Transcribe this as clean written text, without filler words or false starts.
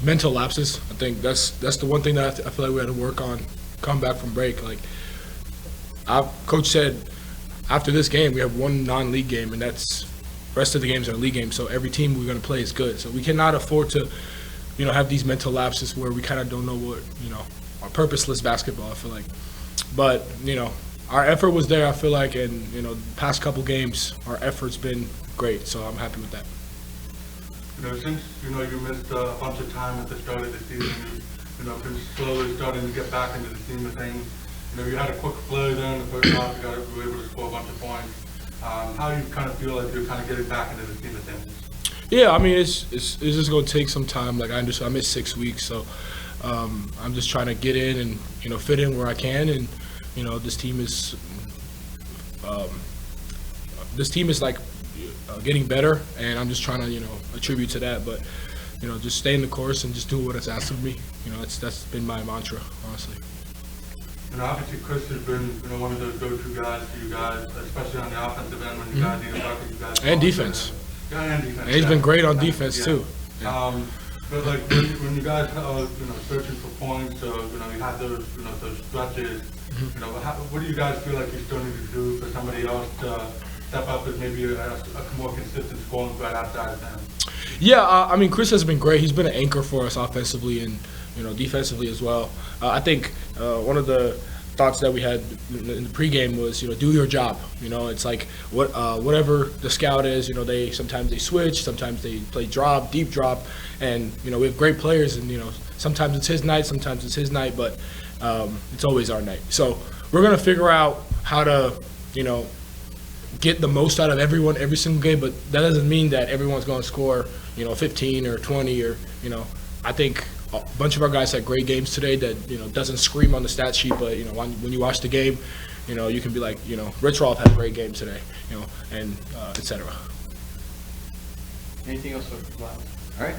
mental lapses. I think that's the one thing that I feel like we had to work on coming back from break. Like, Coach said, after this game, we have one non-league game, and that's the rest of the games are league games. So every team we're going to play is good. So we cannot afford to, have these mental lapses where we kind of don't know what, our purposeless basketball, I feel like. But, our effort was there, I feel like, and, the past couple games, our effort's been great. So I'm happy with that. Since, you missed a bunch of time at the start of the season, been slowly starting to get back into the swing of things. You had a quick play there in the first half. You were able to score a bunch of points. How do you kind of feel like you're kind of getting back into the swing of things? Yeah, I mean, it's just going to take some time. Like, I understand, I missed 6 weeks, so I'm just trying to get in and, fit in where I can. And, this team is like getting better, and I'm just trying to, attribute to that. But, just stay in the course and just do what it's asked of me. That's been my mantra, honestly. Obviously, Chris has been, one of those go-to guys for you guys, especially on the offensive end when you guys need to work with you guys. And defense. Yeah, and defense. And he's been great on defense, too. Yeah. But, like, when you guys are, searching for points, or, you have those, those stretches, what do you guys feel like you still need to do for somebody else to step up as maybe a more consistent scoring threat outside of them? Yeah, I mean, Chris has been great. He's been an anchor for us offensively and, defensively as well. I think one of the thoughts that we had in the pregame was, do your job. It's like whatever the scout is, sometimes they switch, sometimes they play drop, deep drop, and, we have great players, and, sometimes it's his night, sometimes it's his night, but it's always our night. So we're going to figure out how to, get the most out of everyone every single game, but that doesn't mean that everyone's going to score, 15 or 20 or, I think a bunch of our guys had great games today that, doesn't scream on the stat sheet, but, when you watch the game, you can be like, Rich Rolfe had a great game today, and et cetera. Anything else for Vlad? All right.